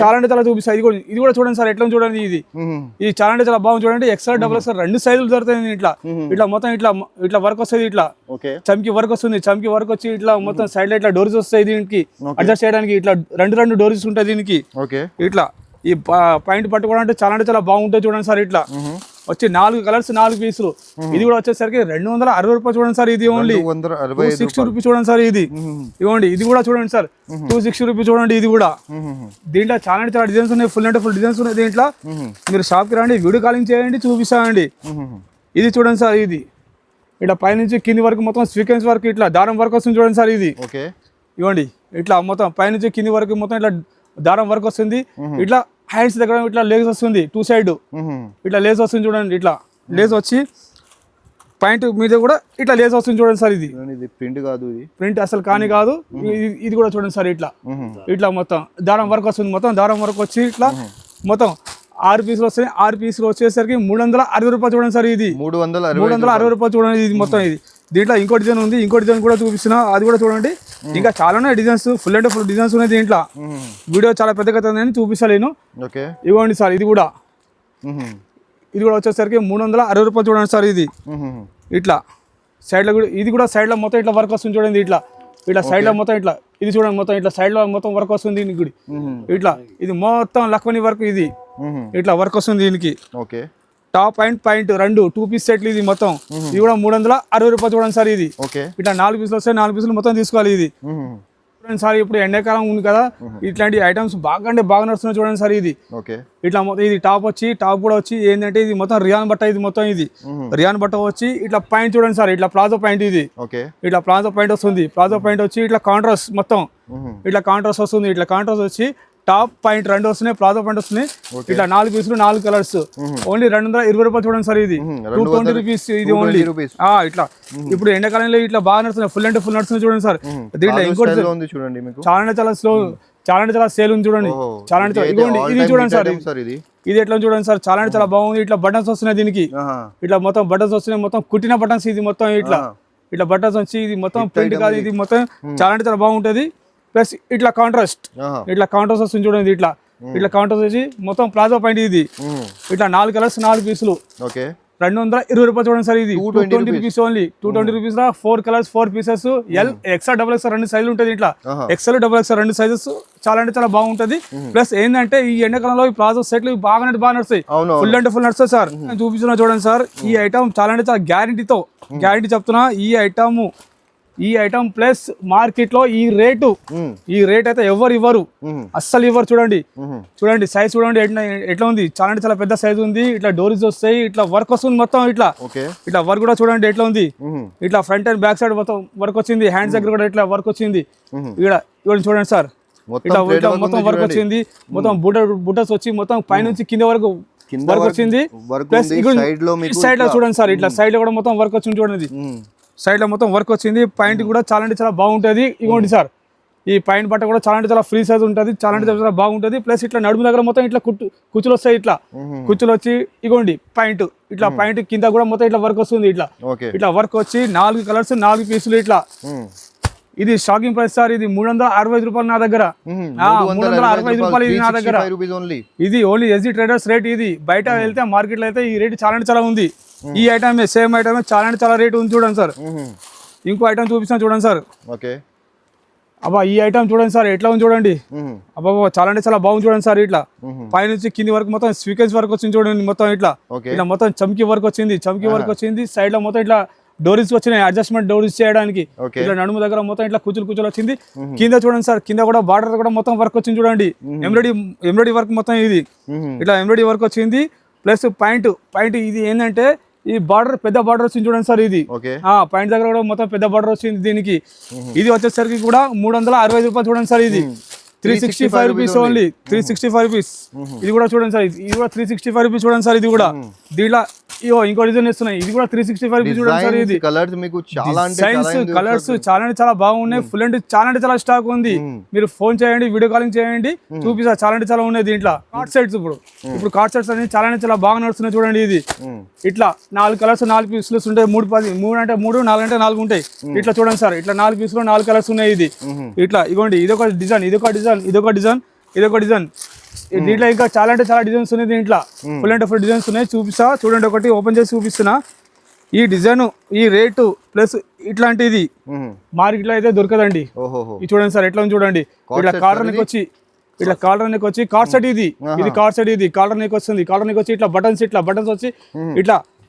చాలా అంటే చాలా చూపిస్తా. ఇది కూడా చూడండి సార్, ఎట్లా చూడండి. ఇది చాలా అంటే చాలా బాగుంది చూడండి. ఎక్సెల్ డబుల్ ఎక్సెల్ 2 సైజులు దొరుకుతాయి. ఇట్లా మొత్తం ఇట్లా వర్క్ వస్తుంది, ఇట్లా చమ్కి వర్క్ వస్తుంది. చమ్కి వర్క్ వచ్చి ఇట్లా మొత్తం సైడ్ లో ఇట్లా డోరీస్ వస్తాయి. దీనికి అడ్జస్ట్ చేయడానికి ఇట్లా 2 డోరీస్ ఉంటాయి దీనికి. ఇట్లా ఈ పాయింట్ పట్టుకోవడానికి చాలా అంటే చాలా బాగుంటుంది చూడండి సార్. ఇట్లా వచ్చి 4 కలర్స్ 4 పీసులు. ఇది కూడా వచ్చేసరికి 260 రూపాయలు చూడండి సార్. ఇది ఓన్లీ 260 రూపీస్ చూడండి సార్. ఇది ఇవ్వండి, ఇది కూడా చూడండి సార్, 260 రూపీస్ చూడండి. ఇది కూడా దీంట్లో చాలా అంటే చాలా డిజైన్స్ ఉన్నాయి, ఫుల్ అంటే ఫుల్ డిజైన్స్ ఉన్నాయి. దీంట్లో మీరు షాప్ కి రండి, వీడియో కాలింగ్ చేయండి, చూపిస్తానండి. ఇది చూడండి సార్. ఇది ఇట్లా పైనుంచి కింది వరకు మొత్తం సీక్వెన్స్ వర్క్ ఇట్లా దారం వర్క్ వస్తుంది చూడండి సార్. ఇది ఇవ్వండి ఇట్లా మొత్తం పైనుంచి కింది వరకు మొత్తం ఇట్లా దారం వర్క్ వస్తుంది. ఇట్లా హ్యాండ్స్ దగ్గర ఇట్లా లేస్ వస్తుంది, 2 సైడ్ ఇట్లా లేస్ వస్తుంది చూడండి. ఇట్లా లేస్ వచ్చి పాయింట్ మీద కూడా ఇట్లా లేస్ వస్తుంది చూడండి సార్. ఇది ప్రింట్ కాదు, ప్రింట్ అసలు కాదు. ఇది కూడా చూడండి సార్. ఇట్లా మొత్తం దారం వర్క్ వస్తుంది. మొత్తం దారం వర్క్ వచ్చి ఇట్లా మొత్తం 6 పీసులు వస్తాయి. 6 పీసులు వచ్చేసరికి 360 రూపాయలు చూడండి సార్. ఇది 360 రూపాయలు చూడండి. ఇది మొత్తం ఇది దీంట్లో ఇంకో డిజైన్ ఉంది, ఇంకో డిజైన్ కూడా చూపిస్తున్నా, అది కూడా చూడండి. ఇంకా చాలానే designs, full and full designs ఉన్నాయి దీంట్లో. వీడియో చాలా పెద్దగా ఉందని చూపిస్తలేను. ఇవ్వండి సార్. ఇది కూడా వచ్చేసరికి 360 రూపాయలు చూడండి సార్. ఇది ఇట్లా సైడ్ లో కూడా, ఇది కూడా సైడ్ లో మొత్తం ఇట్లా వర్క్ వస్తుంది చూడండి. ఇట్లా సైడ్ లో మొత్తం ఇట్లా, ఇది చూడండి మొత్తం ఇట్లా సైడ్ లో మొత్తం వర్క్ వస్తుంది దీనికి. ఇట్లా ఇది మొత్తం లక్వని వర్క్, ఇది ఇట్లా వర్క్ వస్తుంది దీనికి. టాప్ అండ్ పాయింట్ 2 పీస్ సెట్లు. ఇది మొత్తం ఇది కూడా 360 రూపాయలు చూడండి సార్. ఇది ఇట్లా 4 పీసులు వస్తాయి, 4 పీసులు మొత్తం తీసుకోవాలి. ఇది చూడండి సార్, ఇప్పుడు ఎండాకాలం ఉంది కదా, ఇట్లాంటి ఐటమ్స్ బాగా నడుస్తున్నాయి చూడండి సార్. ఇది ఇట్లా మొత్తం ఇది టాప్ కూడా వచ్చి ఏంటంటే ఇది మొత్తం రియాన్ బట్ట. ఇది మొత్తం ఇది రియాన్ బట్ట వచ్చి ఇట్లా పాయింట్ చూడండి సార్. ఇట్లా ప్లాజో పాయింట్. ఇది ఇట్లా ప్లాజో పాయింట్ వస్తుంది. ప్లాజో పాయింట్ వచ్చి ఇట్లా కాంట్రాస్ట్ మొత్తం ఇట్లా కాంట్రాస్ట్ వస్తుంది. ఇట్లా కాంట్రాస్ట్ వచ్చి టాప్ పాయింట్ 2 వస్తున్నాయి, ప్లాజో పాయింట్ వస్తున్నాయి. ఇట్లా 4 పీసులు 4 కలర్స్ ఓన్లీ 220 రూపాయలు చూడండి సార్. ఇది 220 రూపీస్. ఇది ఓన్లీ ఇట్లా ఇప్పుడు ఎండాకాలంలో ఇట్లా బాగా నడుస్తున్నాయి, ఫుల్ అంటే ఫుల్ నడుస్తున్నాయి చూడండి సార్. దీంట్లో ఇంకోటి చాలా అంటే చాలా స్లో, చాలా అంటే చాలా సేల్ ఉంది చూడండి. చాలా అంటే ఇది చూడండి సార్. ఇది ఎట్లా చూడండి సార్, చాలా అంటే చాలా బాగుంది. ఇట్లా బటన్స్ వస్తున్నాయి దీనికి. ఇట్లా మొత్తం బటన్స్ వస్తున్నాయి, మొత్తం కుట్టిన బటన్స్. ఇది మొత్తం ఇట్లా బటన్స్ వచ్చి ఇది మొత్తం ప్రింట్ కాదు. ఇది మొత్తం చాలా అంటే చాలా బాగుంటది. ప్లస్ ఇట్లా కాంట్రాస్ట్ వస్తుంది చూడండి. ఇట్లా ఇట్లా కౌంటర్ వచ్చి మొత్తం ప్లాజో పాయింట్ ఇది ఇట్లా 4 కలర్స్ 4 పీసులు ఓకే 220 రూపాయలు చూడండి సార్ ఇది 220 రూపీస్ ఓన్లీ 220 రూపీస్ లో 4 colours 4 pieces L XL double XL 2 సైజులు ఉంటుంది ఇట్లా ఎక్స్ఎల్ డబుల్ ఎక్స్ఎల్ 2 సైజెస్ చాలా అంటే చాలా బాగుంటది ప్లస్ ఏంటంటే ఈ ఎండాకాలంలో ఈ ప్లాజో సెట్లు బాగా నడుస్తాయి ఫుల్ అంటే ఫుల్ నడుస్తాయి సార్ చూపిస్తున్నా చూడండి సార్ ఈ ఐటమ్ చాలా అంటే చాలా గ్యారంటీ చెప్తున్నా ఈ ఐటమ్ ప్లస్ మార్కెట్ లో ఈ రేట్ అయితే ఎవరు ఇవ్వరు అస్సలు ఇవ్వరు చూడండి సైజ్ చూడండి ఎట్లా ఉంది చాలా అంటే చాలా పెద్ద సైజ్ ఉంది ఇట్లా డోరీస్ వస్తాయి ఇట్లా వర్క్ వస్తుంది మొత్తం ఇట్లా వర్క్ కూడా చూడండి ఎట్లా ఉంది ఇట్లా ఫ్రంట్ అండ్ బ్యాక్ సైడ్ మొత్తం వర్క్ వచ్చింది హ్యాండ్స్ దగ్గర కూడా ఇట్లా వర్క్ వచ్చింది ఇక్కడ చూడండి సార్ ఇట్లా మొత్తం వర్క్ వచ్చింది మొత్తం బుటస్ వచ్చి మొత్తం పైనుంచి కింద వరకు వర్క్ వచ్చింది ప్లస్ సైడ్ లో చూడండి సార్ ఇట్లా సైడ్ లో కూడా మొత్తం వర్క్ వచ్చింది చూడండి సైడ్ లో మొత్తం వర్క్ వచ్చింది పాయింట్ కూడా చాలా అంటే చాలా బాగుంటది ఇగోండి సార్ ఈ పాయింట్ బట్ట కూడా చాలా అంటే చాలా ఫ్రీ సైజ్ ఉంటది చాలా అంటే చాలా బాగుంటది ప్లస్ ఇట్లా నడుము దగ్గర మొత్తం ఇట్లా కుచ్చులు వస్తాయి ఇట్లా కుచ్చులు వచ్చి ఇగోండి పాయింట్ ఇట్లా పాయింట్ కింద కూడా మొత్తం ఇట్లా వర్క్ వస్తుంది ఇట్లా వర్క్ వచ్చి 4 కలర్స్ 4 పీసులు ఇట్లా ఇది షాకింగ్ ప్రైస్ సార్ ఇది 365 రూపాయలు నా దగ్గర 365 రూపాయలు ఇది నా దగ్గర ఇది ఓన్లీ ఎస్జీ ట్రేడర్స్ రేట్ ఇది బయట వెళ్తే మార్కెట్ లో అయితే ఈ రేట్ చాలా అంటే చాలా ఉంది ఈ ఐటమ్ సేమ్ ఐటమ్ చాలా అంటే చాలా రేట్ ఉంది చూడండి సార్ ఇంకో ఐటమ్ చూపిస్తాను చూడండి సార్ ఓకే అబ్బా ఈ ఐటమ్ చూడండి సార్ ఎట్లా ఉంది చూడండి అబ్బా చాలా అంటే చాలా బాగుంది చూడండి సార్ ఇట్లా పైనుంచి కింది వరకు మొత్తం స్వీకెన్స్ వర్క్ వచ్చింది చూడండి మొత్తం ఇట్లా మొత్తం చమ్కీ వర్క్ వచ్చింది సైడ్ లో మొత్తం ఇట్లా డోరీస్ వచ్చినాయి అడ్జస్ట్మెంట్ డోరీస్ చేయడానికి ఇట్లా నడుము దగ్గర మొత్తం ఇట్లా కుచ్చులు వచ్చింది కింద చూడండి సార్ కింద కూడా బార్డర్ కూడా మొత్తం వర్క్ వచ్చింది చూడండి ఎంబ్రాయిడరీ వర్క్ మొత్తం ఇది ఇట్లా ఎంబ్రాయిడరీ వర్క్ వచ్చింది ప్లస్ పాయింట్ ఇది ఏంటంటే ఈ బార్డర్ పెద్ద బార్డర్ వచ్చింది చూడండి సార్ ఇది పాయింట్ దగ్గర కూడా మొత్తం పెద్ద బార్డర్ వచ్చింది దీనికి ఇది వచ్చేసరికి కూడా 365 రూపాయలు చూడండి సార్ ఇది 365 రూపీస్ ఓన్లీ 365 రూపీస్ ఇది కూడా చూడండి సార్ ఇది కూడా 365 రూపీస్ చూడండి సార్ ఇది కూడా దీంట్లో ఇంకో డిజైన్ ఇస్తున్నాయి ఇది కూడా 365 రూపీస్ చూడండి సార్ ఇది కలర్స్ మీకు చాలా సైన్స్ కలర్స్ చాలా అంటే చాలా బాగున్నాయి ఫుల్ అంటే చాలా స్టాక్ ఉంది మీరు ఫోన్ చేయండి వీడియో కాలింగ్ చేయండి చూపిస్తా చాలా అంటే చాలా ఉన్నాయి దీంట్లో కార్డ్ సెట్స్ ఇప్పుడు కార్డ్ సెట్స్ అనేది చాలా అంటే చాలా బాగా నడుస్తున్నాయి చూడండి ఇది ఇట్లా 4 కలర్స్ 4 పీసులు ఉంటాయి 3 అంటే 3 4 అంటే 4 ఉంటాయి ఇట్లా చూడండి సార్ ఇట్లా 4 పీసులు 4 కలర్స్ ఉన్నాయి ఇది ఇట్లా ఇగోండి ఇదొక డిజైన్ దీంట్లో ఇంకా చాలా అంటే చాలా డిజైన్స్ ఉన్నాయి దీంట్లో ఫుల్ అంటే ఫుల్ డిజైన్స్ ఉన్నాయి చూపిస్తా చూడండి ఒకటి ఓపెన్ చేసి చూపిస్తున్నా ఈ డిజైన్ ఈ రేటు ప్లస్ ఇట్లాంటిది మార్కెట్ లో అయితే దొరకదండి ఇది చూడండి సార్ ఎట్లా చూడండి ఇట్లా కాలర్ నెక్ వచ్చి కార్డ్ సెట్ ఇది కార్డ్ సెట్ ఇది కాలర్ నెక్ వస్తుంది కాలర్ నెక్ వచ్చి ఇట్లా బటన్స్ వచ్చి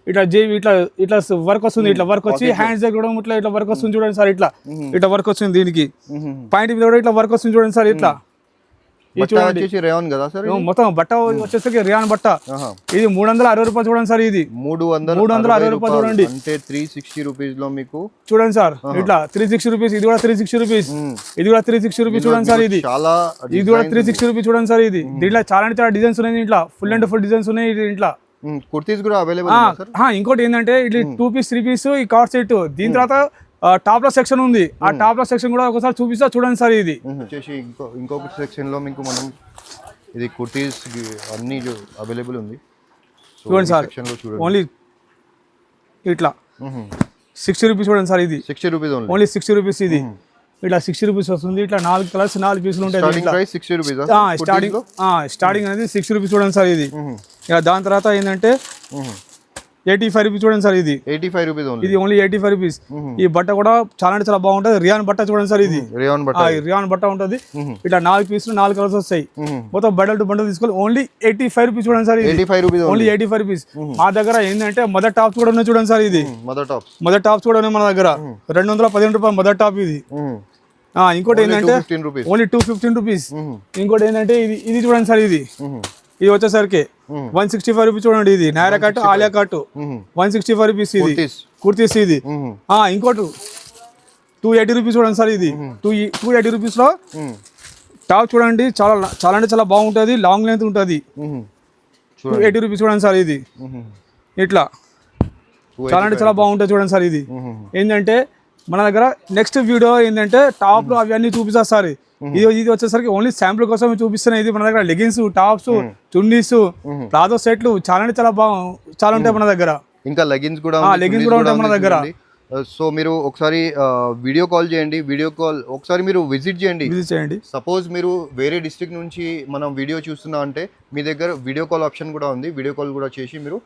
ఇట్లా జేవి ఇట్లా వర్క్ వస్తుంది ఇట్లా వర్క్ వచ్చి హ్యాండ్స్ దగ్గర కూడా ఇట్లా వర్క్ వస్తుంది చూడండి సార్ ఇట్లా వర్క్ వస్తుంది దీనికి పాయింట్ మీద కూడా ఇట్లా వర్క్ వస్తుంది చూడండి సార్ ఇట్లా మొత్తం బట్ట వచ్చేసరికి రియాన్ బట్ట ఇది 360 రూపాయలు చూడండి సార్ ఇది 360 రూపాయలు చూడండి అంటే 360 రూపీస్ లో మీకు చూడండి సార్ ఇట్లా 360 రూపీస్ ఇది కూడా 360 రూపీస్ ఇది కూడా 360 రూపీస్ చూడండి సార్ ఇది కూడా 360 రూపీస్ చూడండి సార్ ఇది దీంట్లో చాలా అంటే చాలా డిజైన్స్ ఉన్నాయి ఇంట్లో ఫుల్ అండ్ ఫుల్ డిజైన్స్ ఉన్నాయి ఇంట్లో కుర్తీస్ కూడా అవైలబుల్ ఇంకోటి ఏంటంటే ఇది 2 పీస్ 3 పీస్ ఈ కార్డ్ సెట్ దీని తర్వాత టాప్ లో సెక్షన్ ఉంది ఆ టాప్ లో సెక్షన్ కూడా ఒకసారి చూపిస్తా చూడండి సార్ ఇది వచ్చేసి ఇంకొక సెక్షన్ లో మీకు మనం ఇది కుర్తీస్ అన్ని అవైలబుల్ ఉంది చూడండి సార్ ఓన్లీ ఇట్లా 60 రూపీస్ చూడండి సార్ ఇది 60 రూపీస్ ఓన్లీ 60 రూపీస్ ఇది ఇట్లా 60 రూపీస్ వస్తుంది ఇట్లా 4 కలర్స్ 4 పీసులు ఉంటాయి స్టార్టింగ్ అనేది 60 రూపీస్ చూడండి సార్ ఇది ఇక దాని తర్వాత ఏంటంటే 85 రూపీస్ చూడండి సార్ ఇది 85 రూపీస్ ఇది ఓన్లీ 85 రూపీస్ ఈ బట్ట కూడా చాలా అంటే చాలా బాగుంటది రియాన్ బట్ట చూడండి సార్ ఇది రియాన్ బట్ట ఉంటది ఇట్లా 4 పీసులు 4 కలర్స్ వస్తాయి మొత్తం బండల్ టు బండల్ తీసుకోవాలి ఓన్లీ 85 రూపీస్ చూడండి సార్ ఇది 85 రూపీస్ ఓన్లీ 85 రూపీస్ మా దగ్గర ఏంటంటే మదర్ టాప్స్ కూడా ఉన్నాయి చూడండి సార్ ఇది మదర్ టాప్స్ కూడా ఉన్నాయి మన దగ్గర 215 రూపాయలు మదర్ టాప్ ఇది ఇంకోటి ఏంటంటే ఓన్లీ 215 రూపీస్ ఇంకోటి ఏంటంటే ఇది చూడండి సార్ ఇది వచ్చేసరికి 165 రూపీస్ చూడండి ఇది Naira cut Alia cut 165 rupees ఇది కుర్తీస్ ఇది ఇంకోటి 280 రూపీస్ చూడండి సార్ ఇది 280 రూపీస్ లో టాప్ చూడండి చాలా అంటే చాలా బాగుంటది లాంగ్ లెంత్ ఉంటది 280 రూపీస్ చూడండి సార్ ఇది ఇట్లా చాలా అంటే చాలా బాగుంటది చూడండి సార్ ఇది ఏంటంటే మన దగ్గర నెక్స్ట్ వీడియో ఏంటంటే టాప్ లో అవన్నీ చూపిస్తా సార్ ఇది వచ్చేసరికి ఓన్లీ శాంపుల్ కోసం చూపిస్తున్నాయి ఇది మన దగ్గర లెగిన్స్ టాప్స్ చున్నీస్ ప్లాజో సెట్లు చాలా అంటే చాలా ఉంటాయి మన దగ్గర ఇంకా లెగిన్స్ కూడా ఉంటాయి మన దగ్గర సో మీరు ఒకసారి వీడియో కాల్ చేయండి, ఒకసారి మీరు విజిట్ చేయండి. సపోజ్ మీరు వేరే డిస్ట్రిక్ట్ నుంచి మనం వీడియో చూస్తున్నా అంటే మీ దగ్గర వీడియో కాల్ ఆప్షన్ కూడా ఉంది, వీడియో కాల్ కూడా చేసి మీరు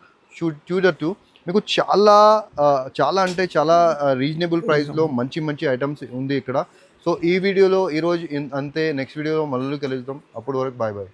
చూడొచ్చు. మీకు చాలా అంటే చాలా రీజనబుల్ ప్రైస్లో మంచి ఐటమ్స్ ఉంది ఇక్కడ. సో ఈ వీడియోలో ఈరోజు అంతే, నెక్స్ట్ వీడియోలో మళ్ళీ కలుద్దాం. అప్పటి వరకు బాయ్.